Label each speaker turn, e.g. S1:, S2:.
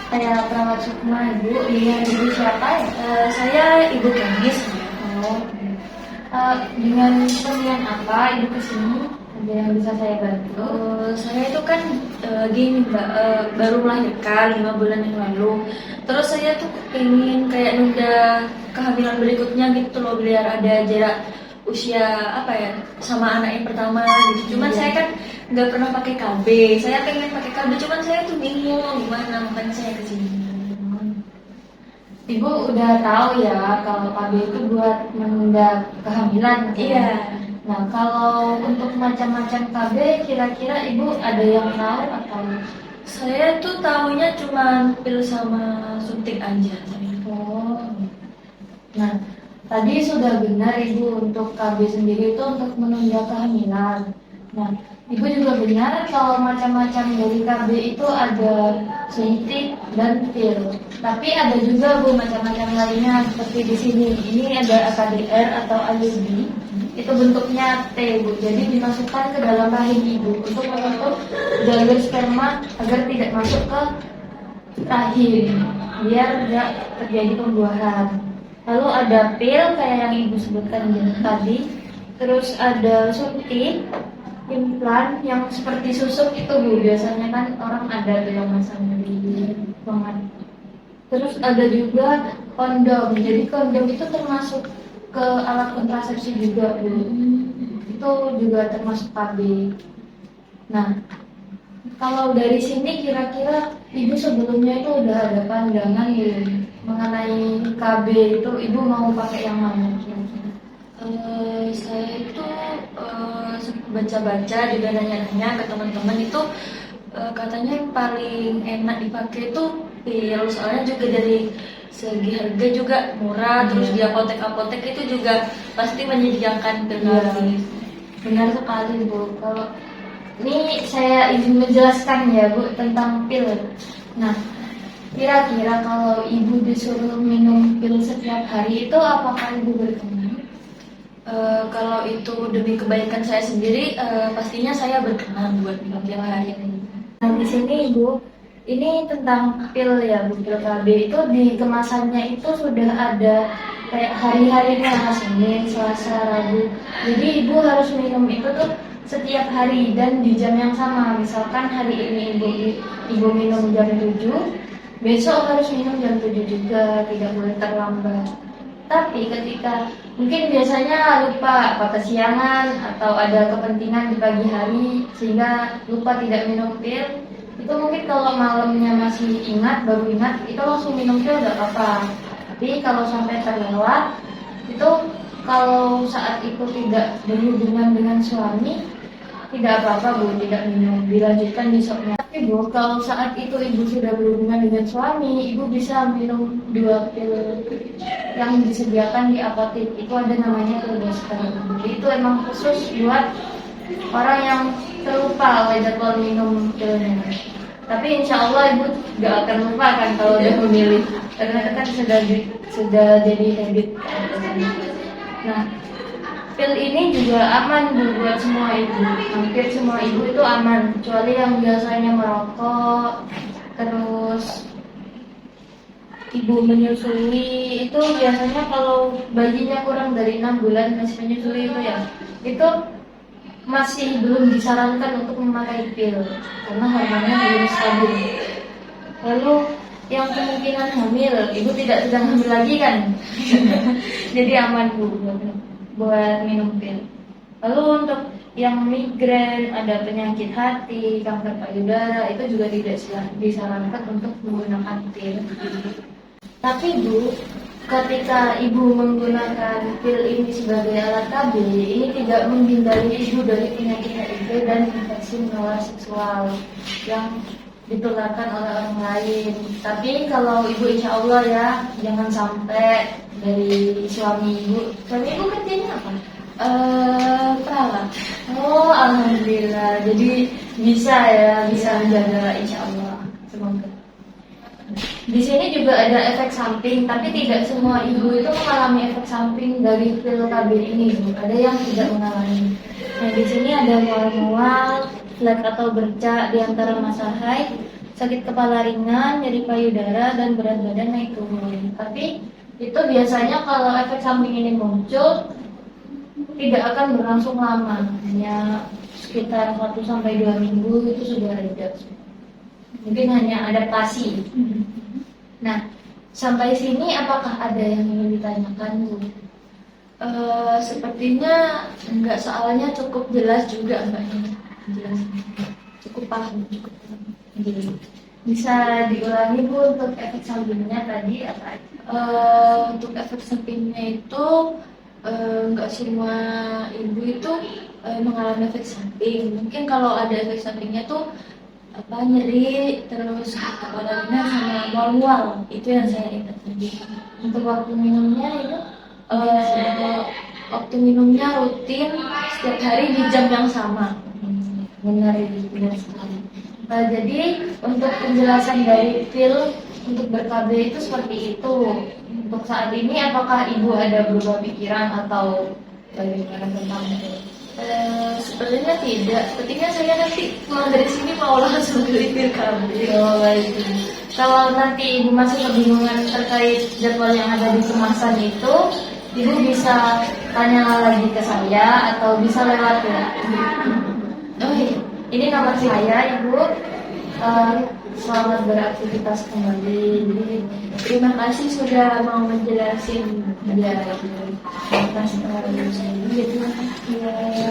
S1: Kayak perawat Sukma Ibu, dengan Ibu siapa ya?
S2: Saya Ibu Kemis.
S1: Oh, dengan keperluan apa Ibu kesini? Ada yang bisa saya bantu?
S2: Saya itu kan gini Mbak, baru melahirkan 5 bulan yang lalu. Terus saya tuh pengen kayak nunda kehamilan berikutnya gitu loh, biar ada jarak usia apa ya sama anak yang pertama gitu. Cuman
S1: Iya.
S2: saya kan nggak pernah pakai KB. Saya pengen pakai KB, cuman saya tuh bingung gimana, makanya saya kesini.
S1: Ibu udah tahu ya kalau KB itu buat menunda kehamilan. Kan?
S2: Iya.
S1: Nah, kalau untuk macam-macam KB, kira-kira Ibu ada yang tahu atau?
S2: Saya tuh taunya cuma pil sama suntik aja.
S1: Oh, nah tadi sudah benar Ibu untuk KB sendiri itu untuk menunda kehamilan. Nah, Ibu juga benar kalau macam-macam dari KB itu ada suntik dan pil. Tapi ada juga Bu macam-macam lainnya seperti di sini. Ini ada AKDR atau IUD. Itu bentuknya T Bu. Jadi dimasukkan ke dalam rahim Ibu untuk menutup jalur sperma agar tidak masuk ke rahim biar tidak terjadi pembuahan. Lalu ada pil kayak yang Ibu sebutkan tadi. Terus ada suntik, implan yang seperti susuk itu Bu. Biasanya kan orang ada yang masang di lengan. Terus ada juga kondom. Jadi kondom itu termasuk ke alat kontrasepsi juga Bu. Itu juga termasuk KB. Nah, kalau dari sini kira-kira Ibu sebelumnya itu udah ada pandangan mengenai KB itu Ibu mau pakai yang mana kira-kira?
S2: Saya itu baca-baca juga nanya-nanya ke teman-teman itu katanya yang paling enak dipakai itu pil, soalnya juga dari segi harga juga murah, terus di apotek-apotek itu juga pasti menyediakan pil
S1: Iya.
S2: gratis.
S1: Benar sekali Bu. Kalau ini saya izin menjelaskan ya Bu tentang pil. Nah, kira-kira kalau Ibu disuruh minum pil setiap hari itu apakah Ibu berkenan?
S2: Kalau itu demi kebaikan saya sendiri, pastinya saya berkenan buat minum tiap hari.
S1: Nah, di sini Ibu, ini tentang pil ya Bu, pil KB itu di kemasannya itu sudah ada kayak hari-harinya, Senin, Selasa, Rabu. Jadi Ibu harus minum itu tuh setiap hari dan di jam yang sama. Misalkan hari ini Ibu minum jam 7, besok harus minum jam 7 juga, tidak boleh terlambat. Tapi ketika mungkin biasanya lupa apa kesiangan atau ada kepentingan di pagi hari sehingga lupa tidak minum pil, itu mungkin kalau malamnya masih ingat, baru ingat, itu langsung minum pil gak apa-apa. Tapi kalau sampai terlewat, itu kalau saat itu tidak berhubungan dengan suami, tidak apa-apa Bu, tidak minum, dilanjutkan besoknya. Tapi Bu, kalau saat itu Ibu sudah berhubungan dengan suami, Ibu bisa minum 2 pil yang disediakan di apotek. Itu ada namanya pil booster. Jadi itu emang khusus buat orang yang terlupa oleh jadwal minum pilnya. Tapi insya Allah Ibu gak akan lupa kan kalau udah memilih, karena itu kan sudah jadi habit. Nah, pil ini juga aman Bu buat semua ibu. Hampir semua ibu itu aman, kecuali yang biasanya merokok, terus ibu menyusui. Itu biasanya kalau bayinya kurang dari 6 bulan masih menyusui itu ya, itu masih belum disarankan untuk memakai pil karena hormonnya belum stabil. Lalu yang kemungkinan hamil, ibu tidak sedang hamil lagi kan? Jadi aman Bu buat minum pil. Lalu untuk yang migrain, ada penyakit hati, kanker payudara, itu juga tidak disarankan untuk menggunakan pil. Tapi Bu, ketika Ibu menggunakan pil ini sebagai alat KB, ini tidak menghindari Ibu dari penyakit HIV dan infeksi menular seksual yang ditularkan oleh orang lain. Tapi kalau Ibu insya Allah ya, jangan sampai dari suami Ibu. Suami Ibu kerjanya apa?
S2: Perawat.
S1: Oh, alhamdulillah. Jadi bisa menjaga insya Allah. Semoga. Di sini juga ada efek samping, tapi tidak semua ibu itu mengalami efek samping dari pil KB ini. Ada yang tidak mengalami. Nah, di sini ada mual-mual, flek atau bercak di antara masa haid, sakit kepala ringan, nyeri payudara, dan berat badan naik turun. Tapi itu biasanya kalau efek samping ini muncul tidak akan berlangsung lama, hanya sekitar 1 sampai 2 minggu itu sudah reda. Mungkin hanya adaptasi. Nah, sampai sini apakah ada yang ingin ditanyakan, Bu?
S2: Sepertinya enggak, soalnya cukup jelas juga mbaknya. Jelas, cukup paham, cukup paham.
S1: Bisa diulangi, Bu, untuk efek sampingnya tadi apa?
S2: Untuk efek sampingnya itu nggak semua ibu itu mengalami efek samping. Mungkin kalau ada efek sampingnya tuh nyeri, terus kepala dingin sama mual-mual. Itu yang saya ingat tadi.
S1: Untuk waktu minumnya itu
S2: Waktu minumnya rutin setiap hari di jam yang sama.
S1: benar sekali. Jadi untuk penjelasan dari pil untuk ber-KB itu seperti itu. Untuk saat ini apakah ibu ada berubah pikiran atau bagaimana tentang itu?
S2: Sepertinya tidak. Sepertinya saya nanti pulang dari sini mau langsung beli pil KB.
S1: Oh, baik. Kalau nanti ibu masih kebingungan terkait jadwal yang ada di kemasan itu, ibu bisa tanya lagi ke saya atau bisa lewat ya.
S2: Oh iya.
S1: Ini nomor saya, ibu. Selamat beraktivitas kembali.
S2: Terima kasih sudah mau menjelasin.
S1: Ya, terima kasih.
S2: Ya.